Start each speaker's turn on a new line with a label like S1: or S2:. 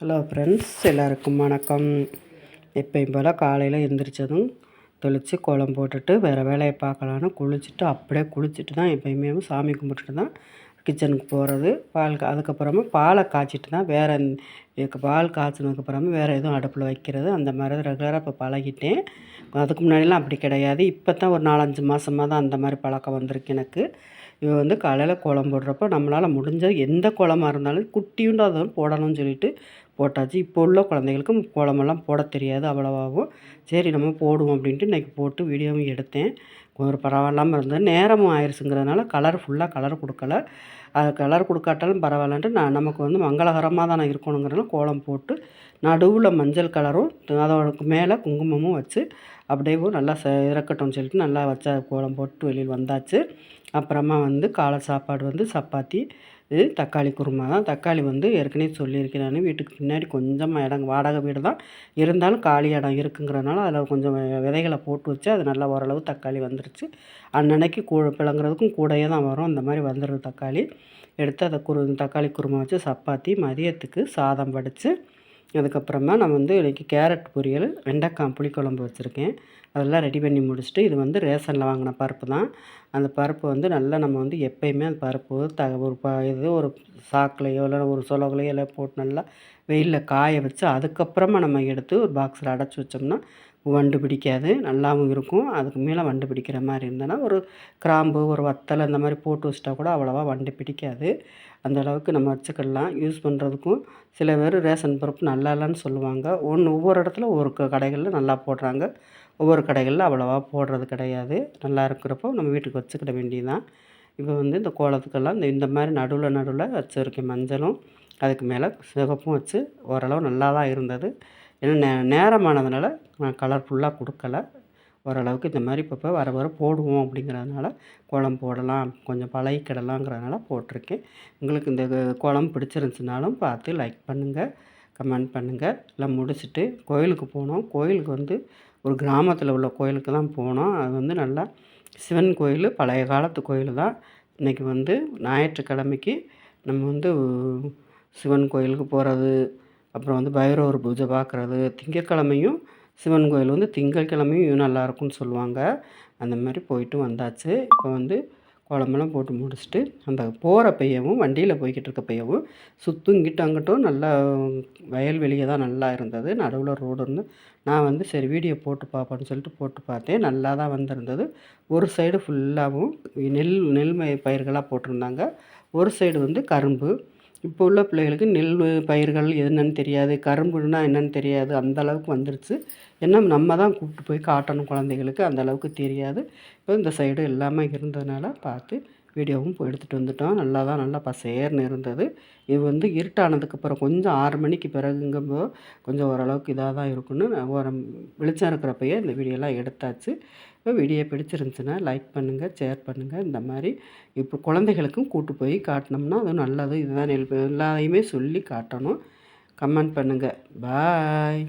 S1: Hello friends, எல்லாருக்கும் வணக்கம். எப்பயும் போல் காலையில் எந்திரிச்சதும் தெளித்து கோலம் போட்டுட்டு வேறு வேலையை பார்க்கலான்னு குளிச்சுட்டு அப்படியே குளிச்சுட்டு தான் எப்பயுமே சாமி கும்பிட்டுட்டு தான் கிச்சனுக்கு போகிறது. அதுக்கப்புறமா பாலை காய்ச்சிட்டு தான் பால் காய்ச்சினதுக்கப்புறமா வேறு எதுவும் அடுப்பில் வைக்கிறது அந்த மாதிரி தான் ரெகுலராக இப்போ பழகிட்டேன். அதுக்கு முன்னாடிலாம் அப்படி கிடையாது. இப்போ தான் ஒரு 4-5 மாதமாக தான் அந்த மாதிரி பழக்கம் வந்திருக்கு எனக்கு. காலையில் கோலம் போடுறப்போ நம்மளால் முடிஞ்ச எந்த கோலமாக இருந்தாலும் குட்டியுண்டாக போடணும்னு சொல்லிட்டு போட்டாச்சு. இப்போ உள்ள குழந்தைகளுக்கு கோலமெல்லாம் போட தெரியாது அவ்வளவாவும். சரி நம்ம போடுவோம் அப்படின்ட்டு இன்றைக்கி போட்டு வீடியோவும் எடுத்தேன். ஒரு பரவாயில்லாமல் இருந்தது. நேரமும் ஆயிடுச்சுங்கிறதுனால ஃபுல்லாக கலர் கொடுக்கல. அது கலர் கொடுக்காட்டாலும் பரவாயில்லன்ட்டு நமக்கு மங்களகரமாக தானே இருக்கணுங்கிறனால கோலம் போட்டு நடுவில் மஞ்சள் கலரும் அதோட மேலே குங்குமமும் வச்சு அப்படியே நல்லா இறக்கட்டும்னு சொல்லிட்டு நல்லா வச்சா கோலம் போட்டு வெளியில் வந்தாச்சு. அப்புறமா காலை சாப்பாடு சப்பாத்தி, தக்காளி குருமா தான். தக்காளி ஏற்கனவே சொல்லியிருக்கேன் நான். வீட்டுக்கு பின்னாடி கொஞ்சம் இடம் வாடகை வீடு தான் இருந்தாலும் காலி இடம் இருக்குங்கிறதுனால அதில் கொஞ்சம் விதைகளை போட்டு வச்சு அது நல்லா ஓரளவு தக்காளி வந்துருச்சு. அன்னன்னைக்கு பிளங்குறதுக்கும் கூடையே தான் வரும். அந்த மாதிரி வந்துடுது தக்காளி. எடுத்து அதை தக்காளி குருமா வச்சு சப்பாத்தி, மதியத்துக்கு சாதம் வடித்து அதுக்கப்புறமா நான் இன்றைக்கி கேரட் பொரியல், வெண்டைக்காய் புளிக்குழம்பு வச்சுருக்கேன். அதெல்லாம் ரெடி பண்ணி முடிச்சுட்டு இது ரேஷனில் வாங்கின பருப்பு தான். அந்த பருப்பு நல்லா நம்ம எப்போயுமே அந்த பருப்பு ஒரு சாக்குலையோ இல்லை ஒரு சொலகுலையோ எல்லாம் போட்டு நல்லா வெயிலில் காய வச்சு அதுக்கப்புறமா நம்ம எடுத்து ஒரு பாக்ஸில் அடைச்சி வச்சோம்னா வண்டு பிடிக்காது, நல்லாவும் இருக்கும். அதுக்கு மேலே வண்டு பிடிக்கிற மாதிரி இருந்ததுன்னா ஒரு கிராம்பு, ஒரு வத்தல் அந்த மாதிரி போட்டு வச்சிட்டா கூட அவ்வளோவா வண்டு பிடிக்காது. அந்த அளவுக்கு நம்ம வச்சுக்கலாம். யூஸ் பண்ணுறதுக்கும் சில பேர் ரேஷன் பருப்பு நல்லா இல்லைன்னு சொல்லுவாங்க. ஒவ்வொரு இடத்துல ஒவ்வொரு கடைகளில் நல்லா போடுறாங்க, ஒவ்வொரு கடைகளில் அவ்வளோவா போடுறது கிடையாது. நல்லா இருக்கிறப்போ நம்ம வீட்டுக்கு வச்சுக்கிட வேண்டியதுதான். இப்போ இந்த கோலத்துக்கெல்லாம் இந்த மாதிரி நடுவில் வச்சுருக்கேன் மஞ்சளும், அதுக்கு மேலே சிவப்பும் வச்சு ஓரளவு நல்லா தான் இருந்தது. ஏன்னா நேரமானதுனால நான் கலர்ஃபுல்லாக கொடுக்கல. ஓரளவுக்கு இந்த மாதிரி இப்போ வர போடுவோம் அப்படிங்கிறதுனால கோலம் போடலாம், கொஞ்சம் பழகிக்கிடலாங்கிறதுனால போட்டிருக்கேன். உங்களுக்கு இந்த கோலம் பிடிச்சிருந்துச்சுனாலும் பார்த்து லைக் பண்ணுங்கள், கமெண்ட் பண்ணுங்கள். எல்லாம் முடிச்சுட்டு கோயிலுக்கு போனோம். கோயிலுக்கு ஒரு கிராமத்தில் உள்ள கோயிலுக்கு தான் போனோம். அது நல்லா சிவன் கோயில், பழைய காலத்து கோயில் தான். இன்றைக்கி ஞாயிற்றுக்கிழமைக்கு நம்ம சிவன் கோயிலுக்கு போகிறது, அப்புறம் பைரவர் பூஜை பார்க்குறது. திங்கட்கிழமையும் சிவன் கோயில் திங்கட்கிழமையும் நல்லாயிருக்கும்னு சொல்லுவாங்க. அந்த மாதிரி போயிட்டு வந்தாச்சு. இப்போ கோலமெல்லாம் போட்டு முடிச்சுட்டு அந்த போகிறப்பையவும் வண்டியில் போய்கிட்டு இருக்கப்பையவும் இங்கிட்டு அங்கிட்டும் நல்லா வயல்வெளியே தான் நல்லா இருந்தது. நடுவில் ரோடு இருந்து நான் சரி வீடியோ போட்டு பார்ப்போன்னு சொல்லிட்டு போட்டு பார்த்தேன். நல்லா தான் வந்திருந்தது. ஒரு சைடு ஃபுல்லாகவும் நெல் பயிர்களாக போட்டிருந்தாங்க, ஒரு சைடு கரும்பு. இப்போ உள்ள பிள்ளைகளுக்கு நெல் பயிர்கள் என்னென்னு தெரியாது, கரும்புன்னா என்னென்னு தெரியாது. அந்த அளவுக்கு வந்துருச்சு. ஏன்னா நம்ம தான் கூப்பிட்டு போய் காட்டணும் குழந்தைகளுக்கு, அந்த அளவுக்கு தெரியாது. இப்போ இந்த சைடு எல்லாமே இருந்ததுனால பார்த்து வீடியோவும் எடுத்துகிட்டு வந்துட்டோம். நல்லா பசேர்னு இருந்தது. இது இருட்டானதுக்கப்புறம் கொஞ்சம் 6 மணிக்கு பிறகுங்கும்போது கொஞ்சம் ஓரளவுக்கு இதாக தான் இருக்குன்னு வெளிச்சம் இருக்கிறப்பயே இந்த வீடியோலாம் எடுத்தாச்சு. இப்போ வீடியோ பிடிச்சிருந்துச்சுன்னா லைக் பண்ணுங்கள், ஷேர் பண்ணுங்கள். இந்த மாதிரி இப்போ குழந்தைகளுக்கும் கூட்டு போய் காட்டினோம்னா அது நல்லது. இதுதான் எல்லாத்தையுமே சொல்லி காட்டணும். கமெண்ட் பண்ணுங்கள். பாய்.